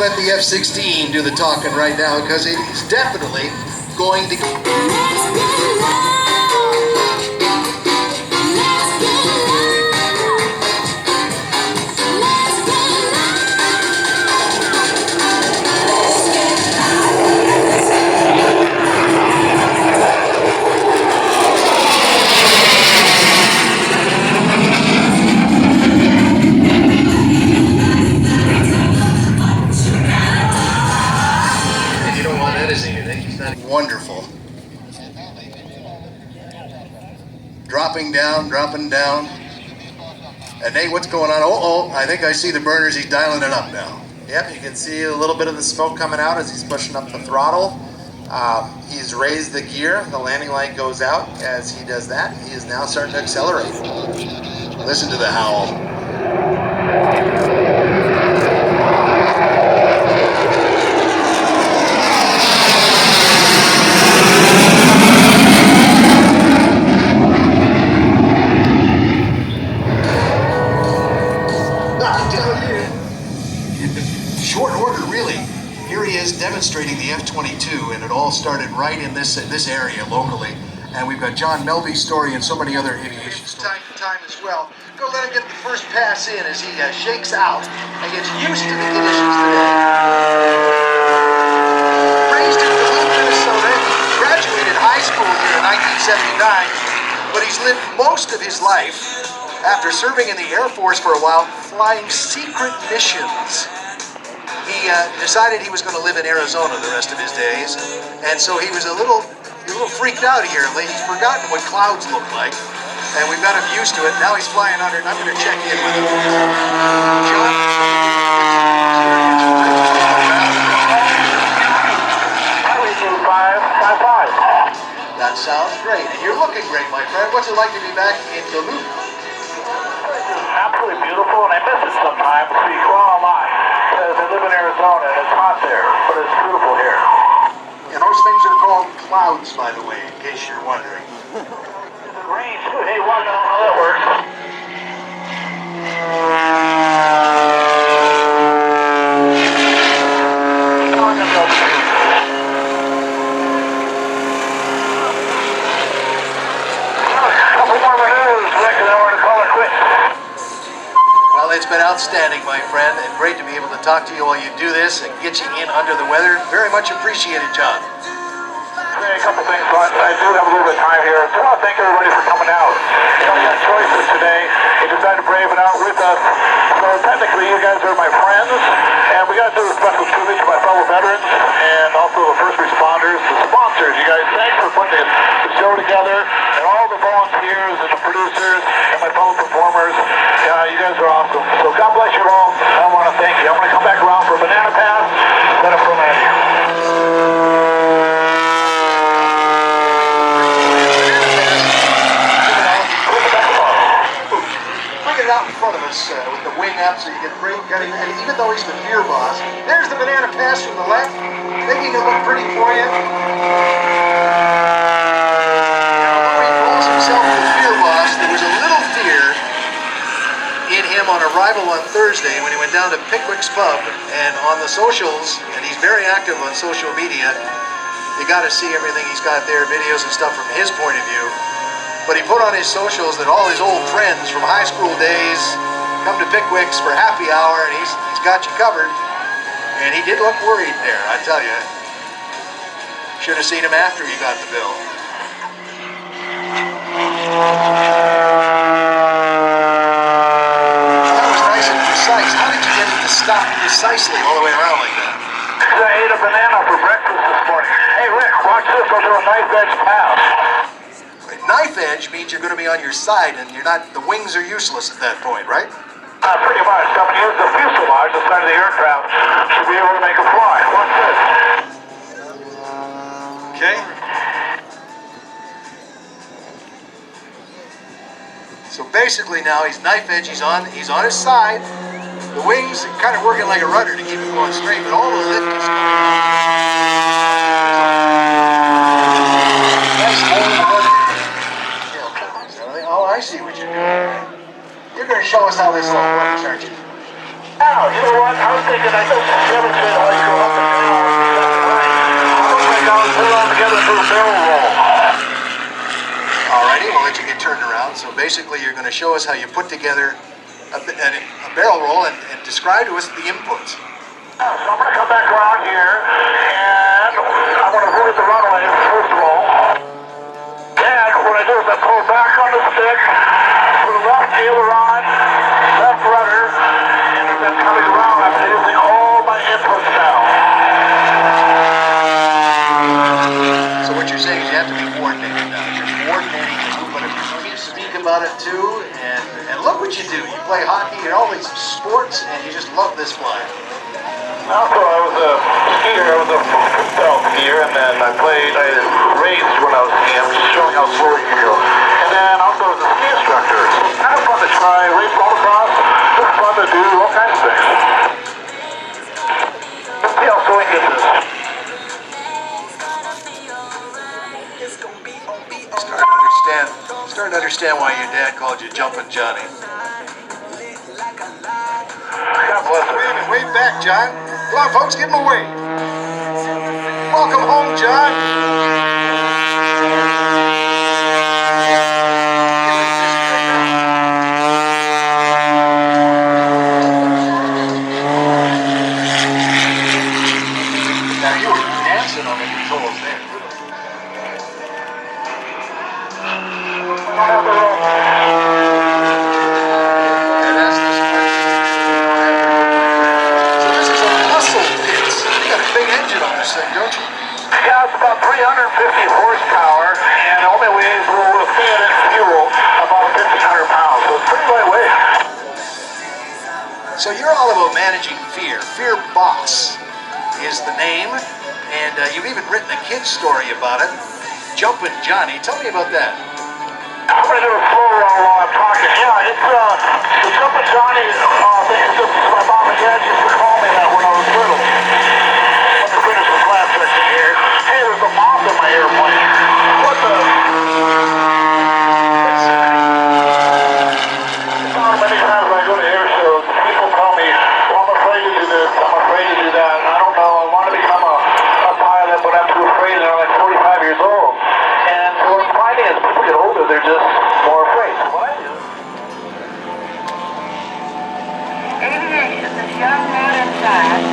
let the F-16 do the talking right now because it is definitely going to wonderful. Dropping down. And Nate, what's going on? Oh, I think I see the burners. He's dialing it up now. Yep, you can see a little bit of the smoke coming out as he's pushing up the throttle. He's raised the gear. The landing light goes out. As he does that, he is now starting to accelerate. Listen to the howl. Short order, really. Here he is demonstrating the F-22, and it all started right in this area locally. And we've got John Melby's story and so many other aviation stories. Time as well. Go let him get the first pass in as he shakes out and gets used to the conditions today. Raised in Duluth, Minnesota, he graduated high school here in 1979, but he's lived most of his life, after serving in the Air Force for a while, flying secret missions. He decided he was going to live in Arizona the rest of his days, and so he was a little freaked out here. He's forgotten what clouds look like, and we've got him used to it. Now he's flying under, and I'm going to check in with him. John, that sounds great, and you're looking great, my friend. What's it like to be back in Duluth? Absolutely beautiful, and I miss it sometimes. So you go online. I live in Arizona, and it's hot there, but it's beautiful here. And those things are called clouds, by the way, in case you're wondering. Rain, too. Hey, well, no, that works. Couple more maneuvers, Rick, and then we're going to call it quits. Well, it's been outstanding, my friend, and great to be able to talk to you while you do this and get you in under the weather. Very much appreciated, John. Hey, a couple things, but I do have a little bit of time here. So I want to thank everybody for coming out. You know, you got choices today. You decided to brave it out with us. So technically, you guys are my friends, and we got to do a special tribute to my fellow veterans and also the first responders, the sponsors. You guys, thanks for putting the show together, and all the volunteers and the producers and my fellow performers. You guys are awesome. So God bless you all. I want to thank you. I'm going to come back around for a banana pass, then I'm going to land here. Out in front of us with the wing up so you get great cutting. And even though he's the fear boss, there's the banana pass from the left, making it look pretty for you. Although he calls himself the fear boss, there was a little fear in him on arrival on Thursday when he went down to Pickwick's Pub, and on the socials, and he's very active on social media. You got to see everything he's got there, videos and stuff from his point of view. But he put on his socials that all his old friends from high school days come to Pickwick's for happy hour, and he's got you covered. And he did look worried there, I tell you. Should have seen him after he got the bill. That was nice and precise. How did you get it to stop precisely all the way around like that? I ate a banana for breakfast this morning. Hey, Rick, watch this. I'll do a knife edge pass. Knife edge means you're going to be on your side, and the wings are useless at that point, right? Pretty much. I'm going to use the fuselage, the side of the aircraft, to be able to make a fly. Watch this. Okay. So basically now he's knife edge, he's on his side. The wings are kind of working like a rudder to keep it going straight, but all the lift is coming Oh, I see what you're doing. You're going to show us how this all works, aren't you? Now, you know what? I was thinking, I just demonstrated how you go up and down, left and right. I'm going to go and put it all together and do a barrel roll. Alrighty, we'll let you get turned around. So basically you're going to show us how you put together a barrel roll and describe to us the inputs. So I'm going to come back around here, and I'm going to roll the runway first of all. Then what I do is I pull back on the stick, put the left aileron, left rudder, and then coming around, I'm using all my inputs now. So what you're saying is you have to be coordinated now. You're coordinating the movement of your feet. You speak about it too, and look what you do. You play hockey and all these sports, and you just love this flying. Also, I was a skier, I was a freestyle skier, and then I raced when I was skiing, just showing how slow you can go. And then also as a ski instructor, kind of fun to try, race motocross, just fun to do, all kinds of things. Let's see how slow he gets this. Starting to understand why your dad called you Jumpin' Johnny. God bless him. Wave back, John. Come on, folks, give him a wave. Welcome home, John. Now you were dancing on the controls there. Don't you? Yeah, it's about 350 horsepower, and it only weighs a little bit in fuel, about 1,500 pounds, so it's pretty lightweight. So you're all about managing fear. Fear Boss is the name, and you've even written a kid's story about it. Jumpin' Johnny, tell me about that. I'm going to do a slow roll while I'm talking. Yeah, it's the Jumpin' Johnny thing. It's just my mom and dad used to call me that when I was little. Let's finish this last section here. Hey, there's a moth in my airplane. What the? Many times when I go to air shows, people tell me, well, I'm afraid to do this, I'm afraid to do that, and I don't know, I want to become a pilot, but I'm too afraid, and I'm like 45 years old. And so what I'm finding as people get older, they're just more afraid. So what I do. Aviation, this young man inside.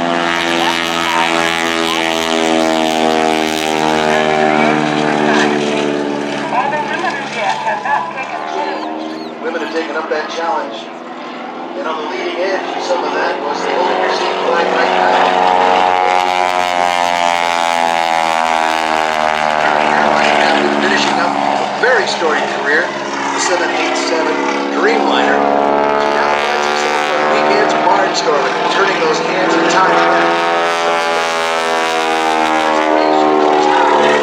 Although women as yet have not taken Women have taken up that challenge. And on the leading edge of some of that was the woman you're seeing flying right now. Airline captain finishing up a very storied career, the 787 Dreamliner. She now finds herself on weekends barnstorming and turning those hands of time back.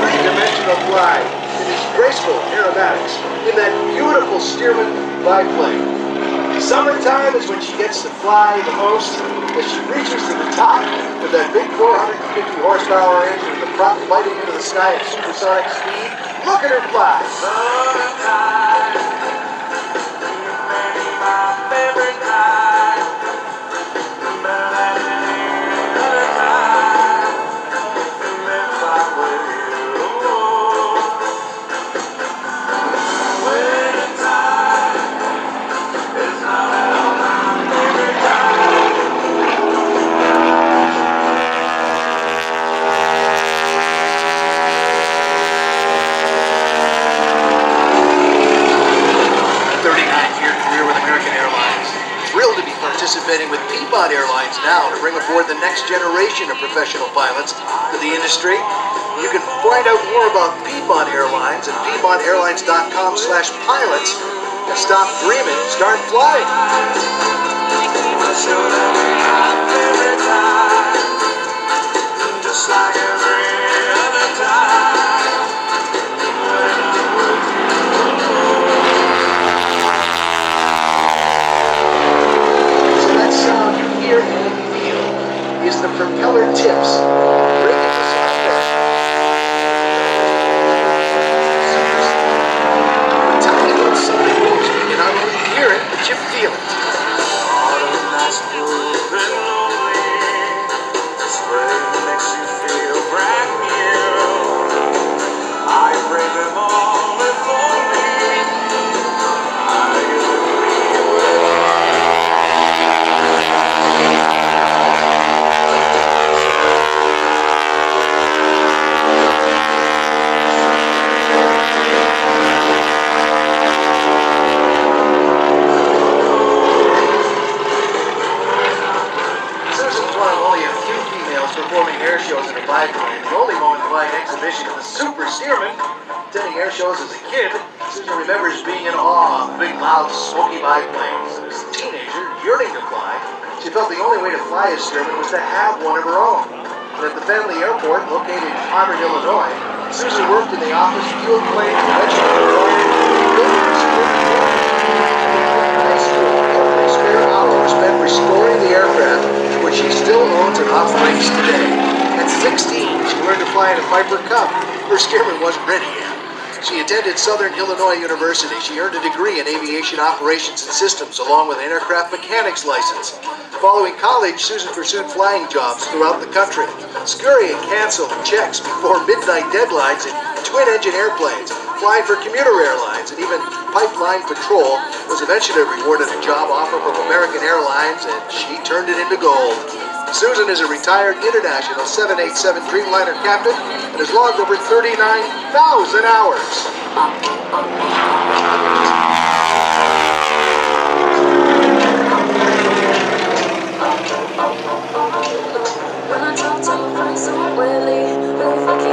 Three-dimensional glide in these graceful aerobatics in that beautiful Stearman biplane. Summertime is when she gets to fly the most, as she reaches to the top with that big 450 horsepower engine and the prop lighting into the sky at supersonic speed. Look at her fly! Participating with Peabody Airlines now to bring aboard the next generation of professional pilots to the industry. You can find out more about Peabody Airlines at peabodyairlines.com/pilots and stop dreaming, start flying. Just like every other time. Sound you hear and feel is the propeller tips breaking the software. The tiny little sonic motion, you not only hear it, but you feel it. a super steerman. Attending air shows as a kid, Susan remembers being in awe of big, loud, smoky biplanes. And as a teenager, yearning to fly, she felt the only way to fly as steerman was to have one of her own. And at the family airport, located in Harvard, Illinois, Susan worked in the office, fueled planes, and eventually high school. Every spare hour was spent restoring the aircraft, which she still owns and operates today. At 16, she learned to fly in a Piper Cub. Her steerman wasn't ready yet. She attended Southern Illinois University. She earned a degree in aviation operations and systems, along with an aircraft mechanics license. Following college, Susan pursued flying jobs throughout the country, scurrying cancel checks before midnight deadlines in twin-engine airplanes, flying for commuter airlines, and even pipeline patrol. Was eventually rewarded a job offer from American Airlines, and she turned it into gold. Susan is a retired international 787 Dreamliner captain and has logged over 39,000 hours. When I talk to my friends so rarely, really fucking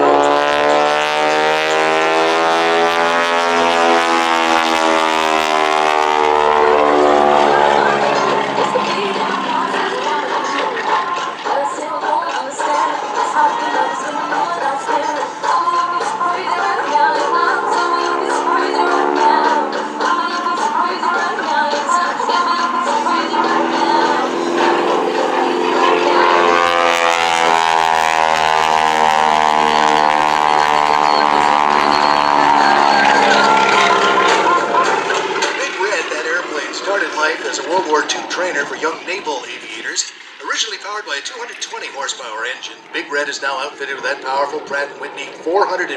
as a World War II trainer for young naval aviators. Originally powered by a 220 horsepower engine, Big Red is now outfitted with that powerful Pratt & Whitney 450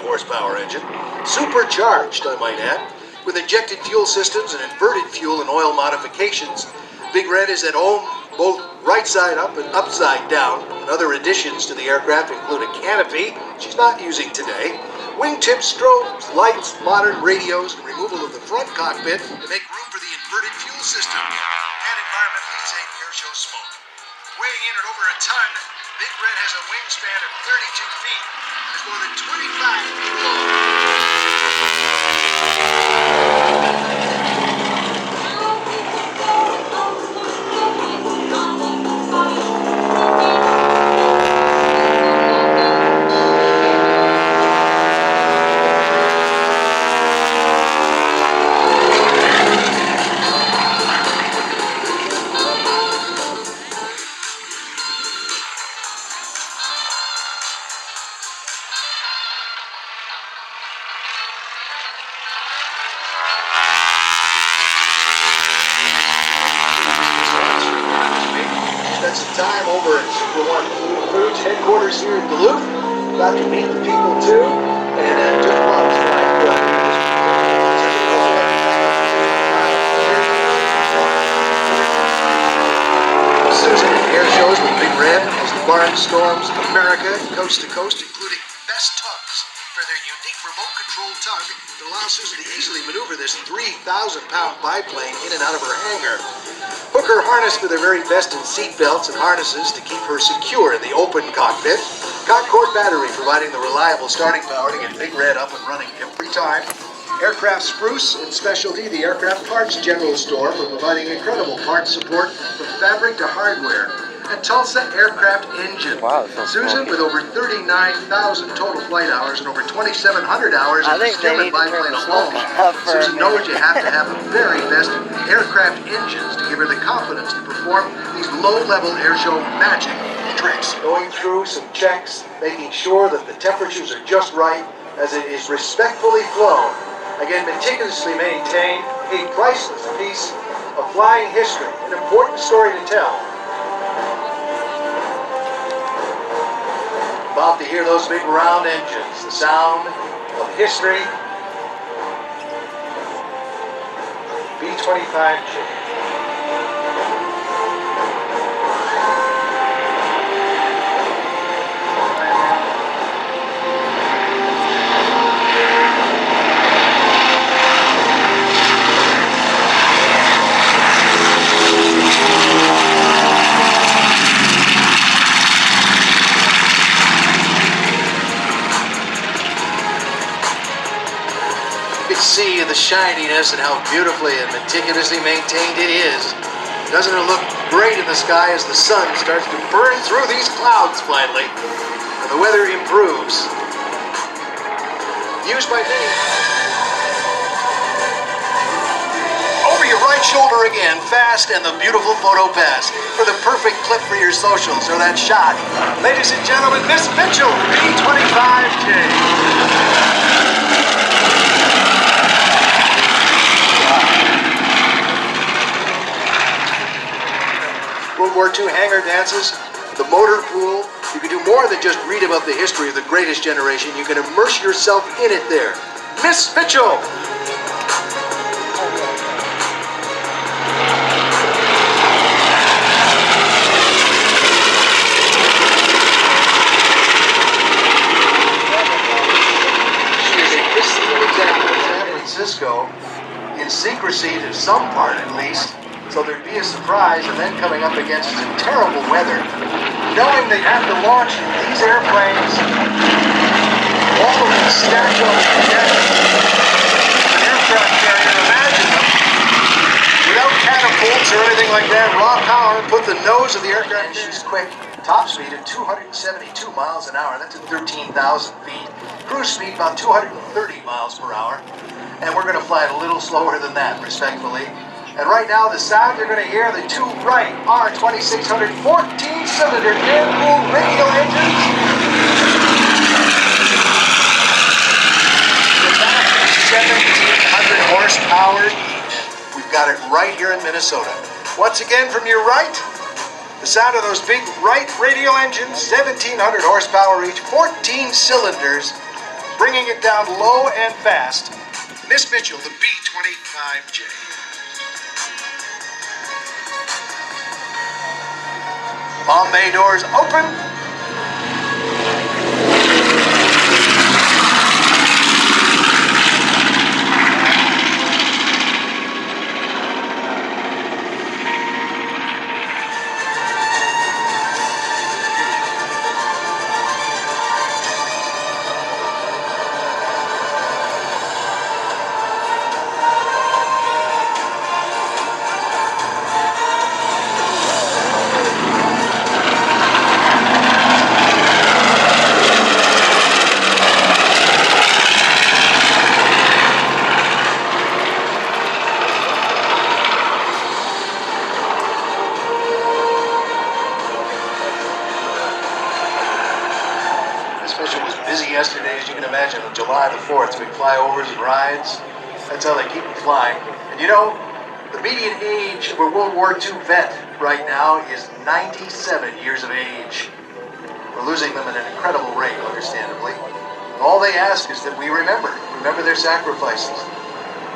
horsepower engine, supercharged, I might add, with injected fuel systems and inverted fuel and oil modifications. Big Red is at home both right side up and upside down, and other additions to the aircraft include a canopy she's not using today, wingtip strobes, lights, modern radios, and removal of the front cockpit to make room for the inverted fuel system and environmentally safe airshow smoke. Weighing in at over a ton, Big Red has a wingspan of 32 feet and is more than 25 feet long. Some time over at Super One Foods headquarters here in Duluth. Got to meet the people too, and took a lot of Susan air shows with Big Red as the barnstorms America coast to coast, including best tugs for their unique remote control tug that allows Susan to easily maneuver this 3,000-pound biplane in and out of her hangar. Hooker harnessed for their very best in seat belts and harnesses to keep her secure in the open cockpit. Concorde battery providing the reliable starting power to get Big Red up and running every time. Aircraft Spruce and Specialty, the aircraft parts general store, for providing incredible parts support from fabric to hardware. And Tulsa Aircraft Engine. Wow, Susan, with over 39,000 total flight hours and over 2,700 hours in the Stearman biplane alone. Susan knows you have to have the very best aircraft engines to give her the confidence to perform these low-level airshow magic tricks. Going through some checks, making sure that the temperatures are just right as it is respectfully flown. Again, meticulously maintained, a priceless piece of flying history, an important story to tell. About to hear those big round engines, the sound of history. B-25J. can see the shininess and how beautifully and meticulously maintained it is. Doesn't it look great in the sky as the sun starts to burn through these clouds finally, and the weather improves. Used by many. Over your right shoulder again, fast, and the beautiful photo pass for the perfect clip for your socials or that shot. Ladies and gentlemen, Miss Mitchell, B25J. World War II hangar dances, the motor pool. You can do more than just read about the history of the greatest generation. You can immerse yourself in it there. Miss Mitchell! She is a pristine example of San Francisco in secrecy to some part at least. So there'd be a surprise, and then coming up against some terrible weather, knowing they'd have to launch these airplanes, all of them stacked up together, an aircraft carrier, imagine them, without catapults or anything like that, raw power, put the nose of the aircraft, and she's quick, top speed of 272 miles an hour, that's at 13,000 feet, cruise speed about 230 miles per hour, and we're going to fly it a little slower than that, respectfully. And right now, the sound you're going to hear, the two Wright R2600 14-cylinder air-cooled radial engines. About 1,700 horsepower each. We've got it right here in Minnesota. Once again, from your right, the sound of those big Wright radial engines, 1,700 horsepower each, 14 cylinders, bringing it down low and fast. Miss Mitchell, the B25J. Bomb bay doors open. Yesterday, as you can imagine, on July the 4th, big flyovers and rides. That's how they keep them flying. And you know, the median age of a World War II vet right now is 97 years of age. We're losing them at an incredible rate, understandably. All they ask is that we remember their sacrifices.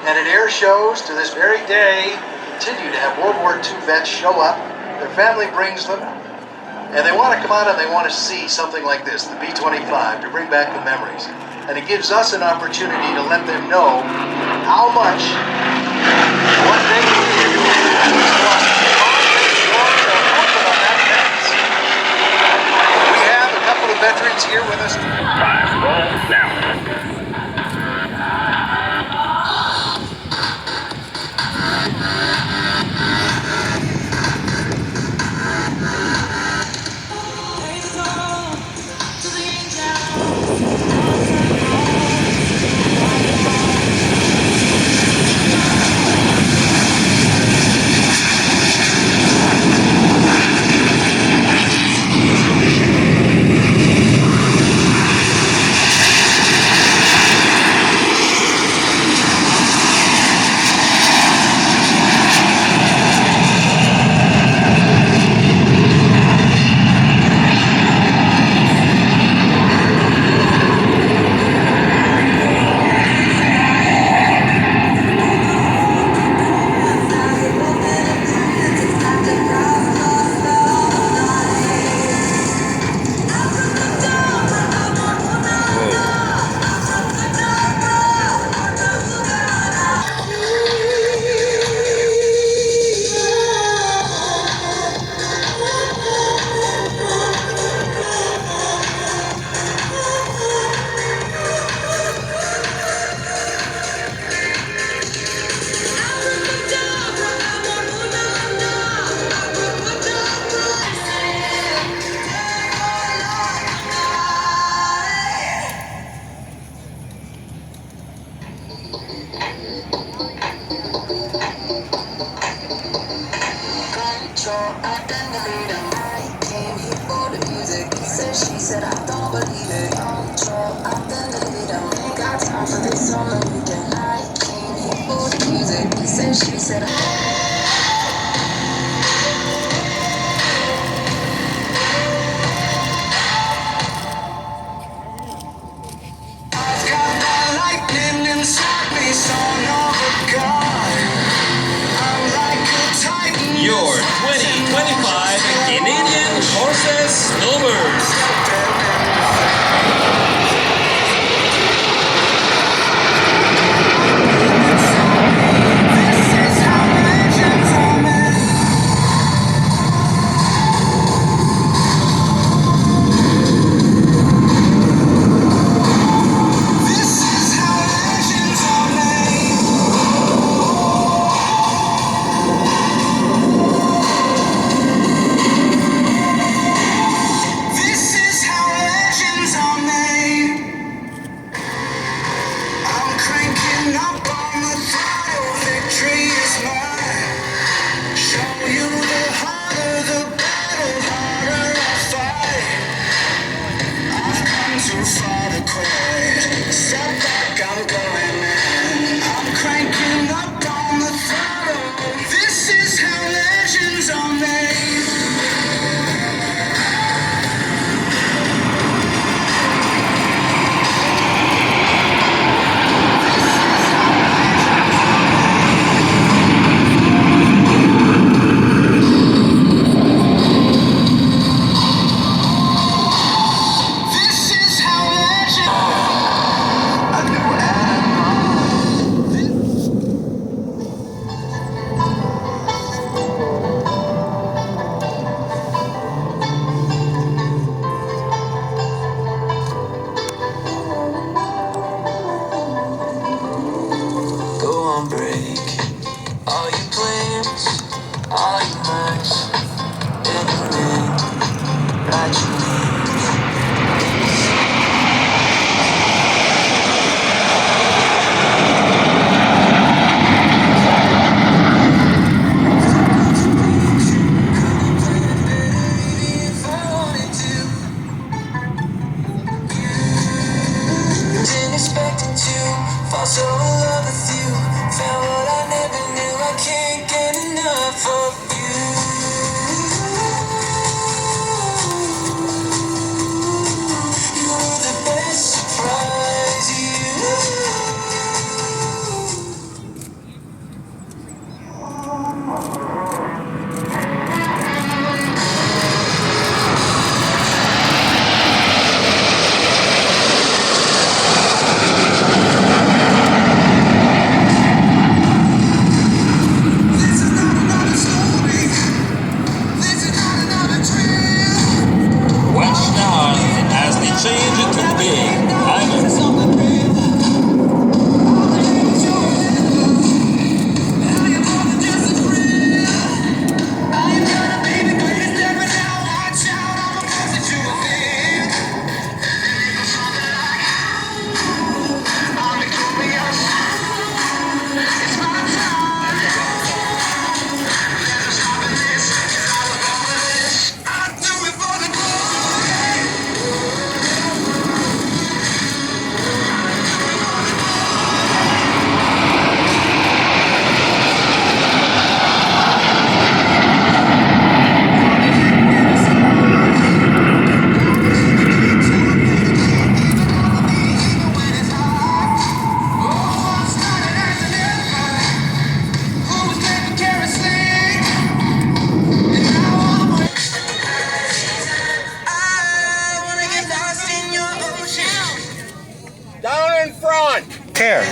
And at air shows to this very day, continue to have World War II vets show up. Their family brings them. And they want to come out and they want to see something like this, the B-25, to bring back the memories. And it gives us an opportunity to let them know how much, what they did, we have a couple of veterans here with us. Time, roll now. She said, I don't believe it. Control, I'm the leader. Ain't got time for this on the weekend. I came here for the music. He said, she said, I've got that lightning inside me, son of a god. I'm like a titan. Your 2025 Canadian Horses Snowbirds.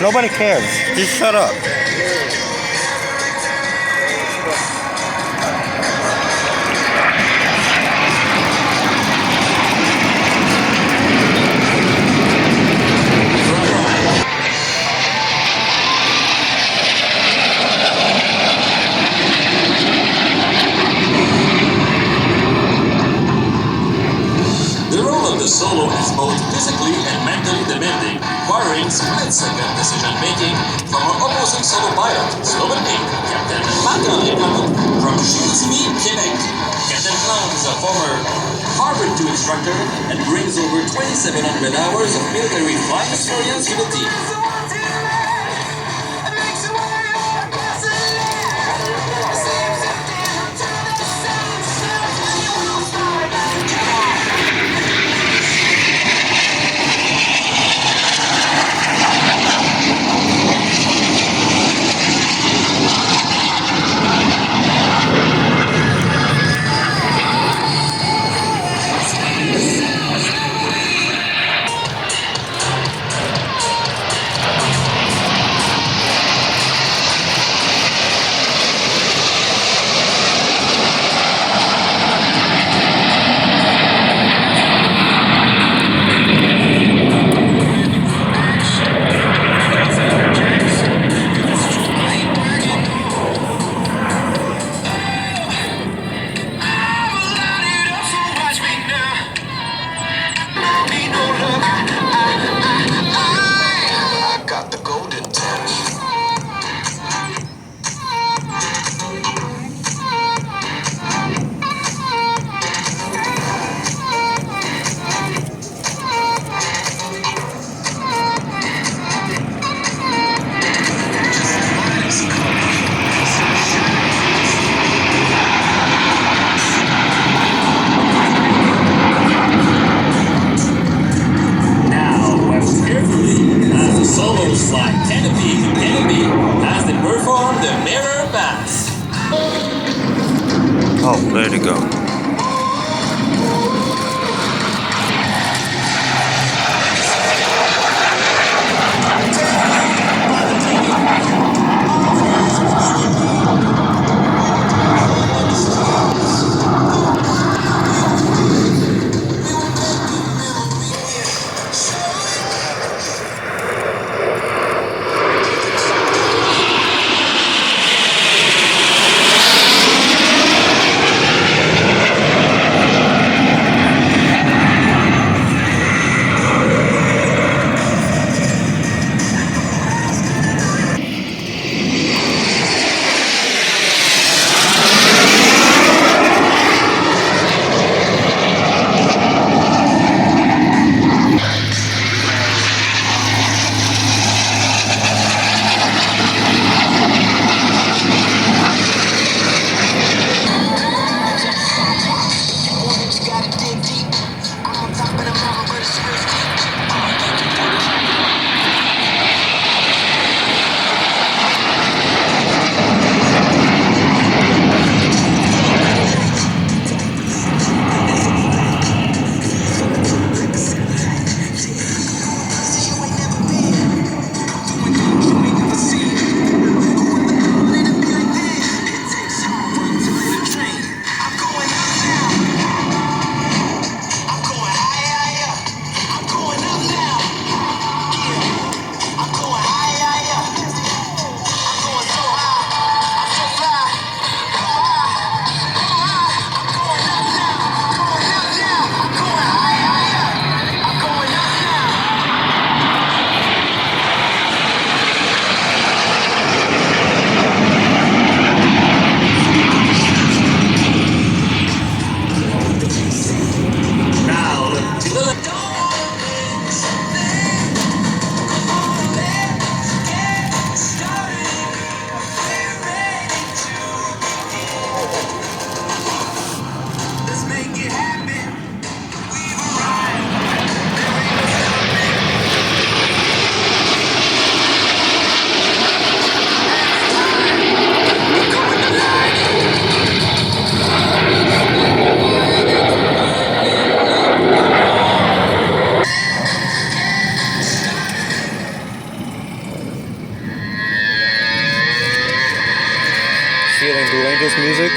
Nobody cares. Just shut up. The role of the solo is both physically and mentally demanding, requiring requiring split-second decision-making from our opposing solo pilot, Slogan 8, Captain Marc-André from Chicoutimi, Quebec. Captain Plante is a former Harvard 2 instructor and brings over 2,700 hours of military flying experience to the team. Oh, there to go. Feeling Blue Angels music?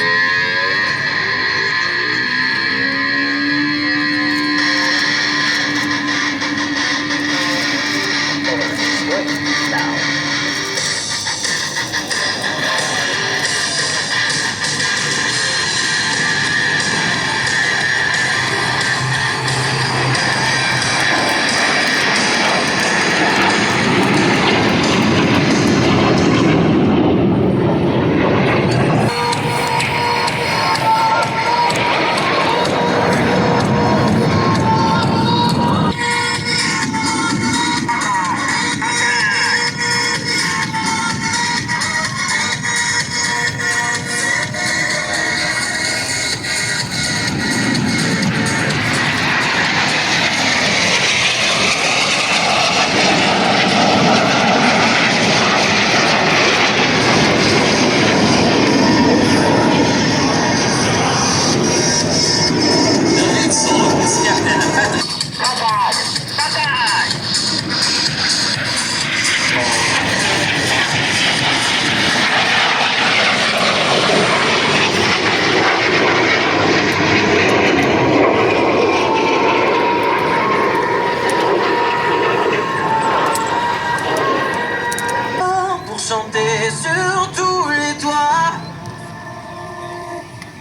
et surtout les toits.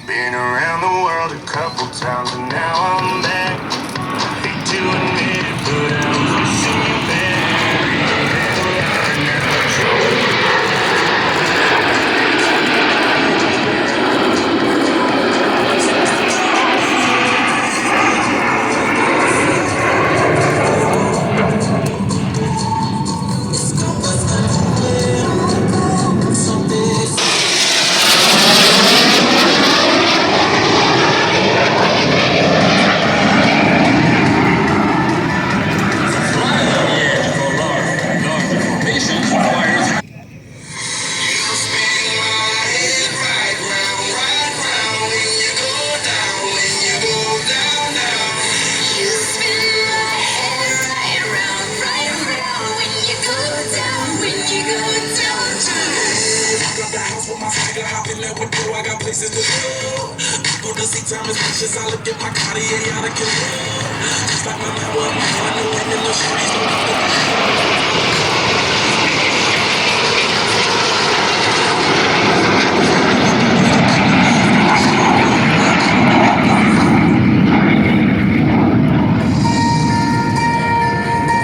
Been around the world a couple times and now I'm back. Hate to admit it, but I'm pushing you back. I got places to go. People to see time as much as I look at my Cartier out of control. Just like my man, well, I know women, no shorties don't come to me.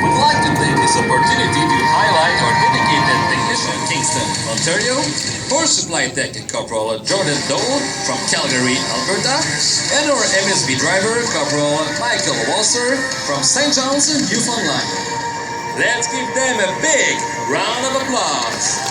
We'd like to take this opportunity to highlight our dedicated technician Kingston, Ontario, Force Supply Tech Corporal Jordan Dole from Calgary, Alberta, and our MSB driver Corporal Michael Walser from St. John's, Newfoundland. Let's give them a big round of applause.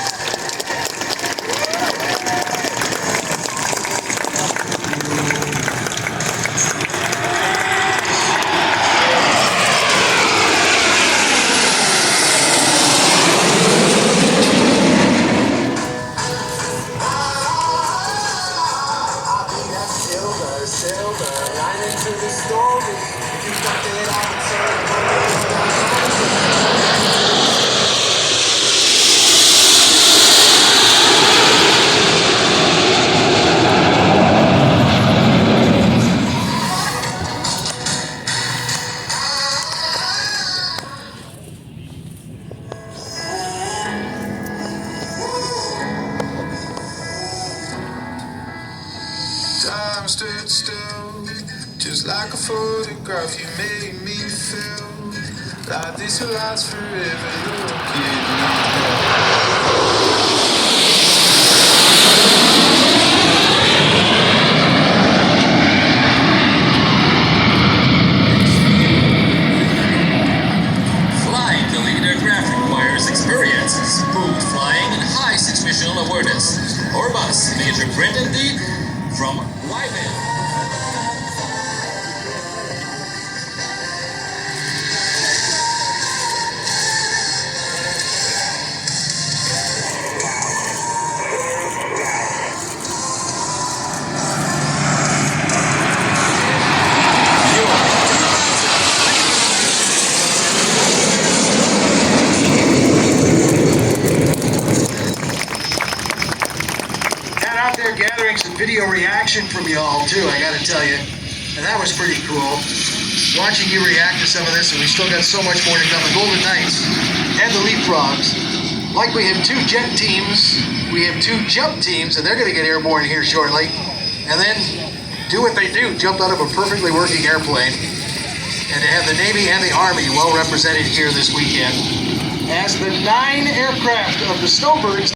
Silver, line into the story. You got it all. Time stood still, just like a photograph. You made me feel like this will last forever. Look Flying the lead aircraft requires experience, smooth flying, and high situational awareness. Orbus, Major Brendan D. from Wyman. Out there gathering some video reaction from y'all too, I gotta tell you, and that was pretty cool. Watching you react to some of this, and we still got so much more to come. The Golden Knights and the Leapfrogs. Like we have two jet teams, we have two jump teams, and they're gonna get airborne here shortly. And then do what they do, jump out of a perfectly working airplane. And to have the Navy and the Army well represented here this weekend as the 9 aircraft of the Snowbirds